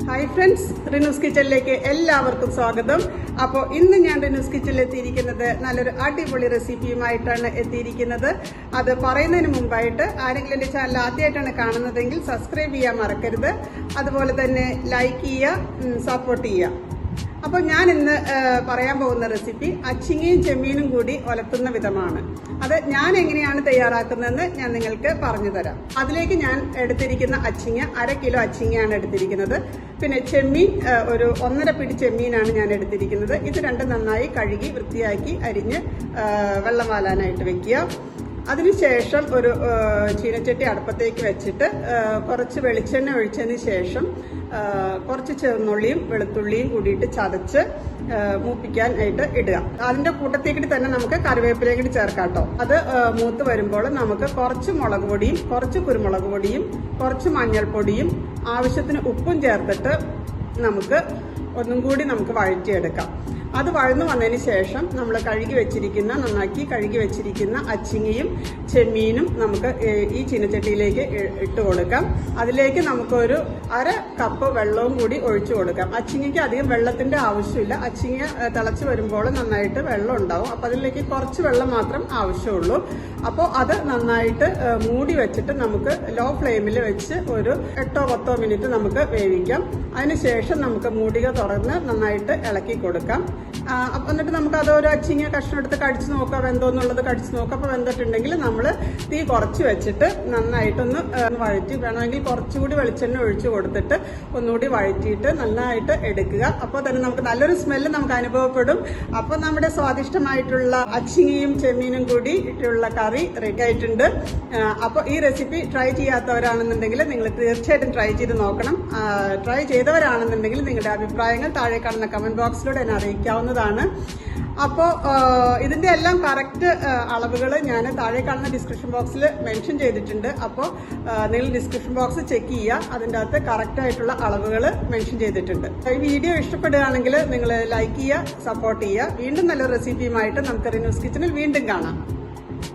Hi friends, Rinoos കിച്ചണിലേക്ക് എല്ലാവർക്കും സ്വാഗതം. അപ്പോൾ ഇന്ന് ഞാൻ റിനൂസ് കിച്ചണിൽ എത്തിയിരിക്കുന്നത് നല്ലൊരു അടിപൊളി റെസിപ്പിയുമായിട്ടാണ് എത്തിയിരിക്കുന്നത്. അത് പറയുന്നതിന് മുമ്പായിട്ട് ആരെങ്കിലും എൻ്റെ ചാനൽ ആദ്യമായിട്ടാണ് കാണുന്നതെങ്കിൽ സബ്സ്ക്രൈബ് ചെയ്യാൻ മറക്കരുത്. അതുപോലെ തന്നെ ലൈക്ക് ചെയ്യുക, സപ്പോർട്ട് ചെയ്യുക. അപ്പോൾ ഞാൻ ഇന്ന് പറയാൻ പോകുന്ന റെസിപ്പി അച്ചിങ്ങയും ചെമ്മീനും കൂടി ഒലത്തുന്ന വിധമാണ്. അത് ഞാൻ എങ്ങനെയാണ് തയ്യാറാക്കുന്നതെന്ന് ഞാൻ നിങ്ങൾക്ക് പറഞ്ഞു തരാം. അതിലേക്ക് ഞാൻ എടുത്തിരിക്കുന്ന അച്ചിങ്ങ 1/2 കിലോ അച്ചിങ്ങയാണ് എടുത്തിരിക്കുന്നത്. പിന്നെ ചെമ്മീൻ ഒരു 1.5 പിടി ചെമ്മീനാണ് ഞാൻ എടുത്തിരിക്കുന്നത്. ഇത് രണ്ടും നന്നായി കഴുകി വൃത്തിയാക്കി അരിഞ്ഞ് വെള്ളം വാലാനായിട്ട് വെക്കുക. അതിനുശേഷം ഒരു ചീനച്ചട്ടി അടുപ്പത്തേക്ക് വെച്ചിട്ട് കുറച്ച് വെളിച്ചെണ്ണ ഒഴിച്ചതിന് ശേഷം കുറച്ച് ചെറുന്നുള്ളിയും വെളുത്തുള്ളിയും കൂടിയിട്ട് ചതച്ച് മൂപ്പിക്കാനായിട്ട് ഇടുക. അതിന്റെ കൂട്ടത്തേക്കിട്ട് തന്നെ നമുക്ക് കറിവേപ്പിലേക്ക് ചേർക്കാം കേട്ടോ. അത് മൂത്ത് വരുമ്പോൾ നമുക്ക് കുറച്ച് മുളക് പൊടിയും കുറച്ച് കുരുമുളക് പൊടിയും കുറച്ച് മഞ്ഞൾപ്പൊടിയും ആവശ്യത്തിന് ഉപ്പും ചേർത്തിട്ട് നമുക്ക് ഒന്നും കൂടി നമുക്ക് വഴറ്റിയെടുക്കാം. അത് വഴന്നു വന്നതിന് ശേഷം നമ്മൾ നന്നാക്കി കഴുകി വെച്ചിരിക്കുന്ന അച്ചിങ്ങയും ചെമ്മീനും നമുക്ക് ഈ ചീനച്ചട്ടിയിലേക്ക് ഇട്ട് കൊടുക്കാം. അതിലേക്ക് നമുക്കൊരു 1/2 കപ്പ് വെള്ളവും കൂടി ഒഴിച്ചു കൊടുക്കാം. അച്ചിങ്ങയ്ക്ക് അധികം വെള്ളത്തിന്റെ ആവശ്യമില്ല. അച്ചിങ്ങ തിളച്ച് വരുമ്പോൾ നന്നായിട്ട് വെള്ളം ഉണ്ടാവും. അപ്പോൾ അതിലേക്ക് കുറച്ച് വെള്ളം മാത്രം ആവശ്യമുള്ളൂ. അപ്പോൾ അത് നന്നായിട്ട് മൂടി വെച്ചിട്ട് നമുക്ക് ലോ ഫ്ലെയിമിൽ വെച്ച് ഒരു 8-10 മിനിറ്റ് നമുക്ക് വേവിക്കാം. അതിനുശേഷം നമുക്ക് മൂടിക തുറന്ന് നന്നായിട്ട് ഇളക്കി കൊടുക്കാം. എന്നിട്ട് നമുക്ക് അതൊരു അച്ചിങ്ങ കഷ്ണം എടുത്ത് കടിച്ചു നോക്കാം, വെന്തോന്നുള്ളത് കടിച്ചു നോക്കാം. അപ്പോൾ വെന്തിട്ടുണ്ടെങ്കിൽ നമ്മൾ തീ കുറച്ച് വെച്ചിട്ട് നന്നായിട്ടൊന്ന് വഴറ്റി, വേണമെങ്കിൽ കുറച്ചുകൂടി വെളിച്ചെണ്ണ ഒഴിച്ചു കൊടുത്തിട്ട് ഒന്നുകൂടി വഴറ്റിയിട്ട് നന്നായിട്ട് എടുക്കുക. അപ്പോൾ തന്നെ നമുക്ക് നല്ലൊരു സ്മെല്ല് നമുക്ക് അനുഭവപ്പെടും. അപ്പോൾ നമ്മുടെ സ്വാദിഷ്ടമായിട്ടുള്ള അച്ചിങ്ങയും ചെമ്മീനും കൂടി ഇട്ടുള്ള കറി റെഡി ആയിട്ടുണ്ട്. അപ്പോൾ ഈ റെസിപ്പി ട്രൈ ചെയ്യാത്തവരാണെന്നുണ്ടെങ്കിൽ നിങ്ങൾ തീർച്ചയായിട്ടും ട്രൈ ചെയ്ത് നോക്കണം. ട്രൈ ചെയ്തവരാണെന്നുണ്ടെങ്കിൽ നിങ്ങളുടെ അഭിപ്രായങ്ങൾ താഴെ കാണുന്ന കമന്റ് ബോക്സിലൂടെ എന്നെ അറിയിക്കാവുന്നതാണ്. അപ്പോൾ ഇതിന്റെ എല്ലാം കറക്റ്റ് അളവുകൾ ഞാൻ താഴെ കാണുന്ന ഡിസ്ക്രിപ്ഷൻ ബോക്സിൽ മെൻഷൻ ചെയ്തിട്ടുണ്ട്. അപ്പോൾ നിങ്ങൾ ഡിസ്ക്രിപ്ഷൻ ബോക്സ് ചെക്ക് ചെയ്യുക, അതിൻ്റെ അകത്ത് കറക്റ്റ് ആയിട്ടുള്ള അളവുകൾ മെൻഷൻ ചെയ്തിട്ടുണ്ട്. ഈ വീഡിയോ ഇഷ്ടപ്പെടുകയാണെങ്കിൽ നിങ്ങൾ ലൈക്ക് ചെയ്യുക, സപ്പോർട്ട് ചെയ്യുക. വീണ്ടും നല്ലൊരു റെസിപ്പിയുമായിട്ട് നമുക്ക് റിനൂസ് കിച്ചണിൽ വീണ്ടും കാണാം.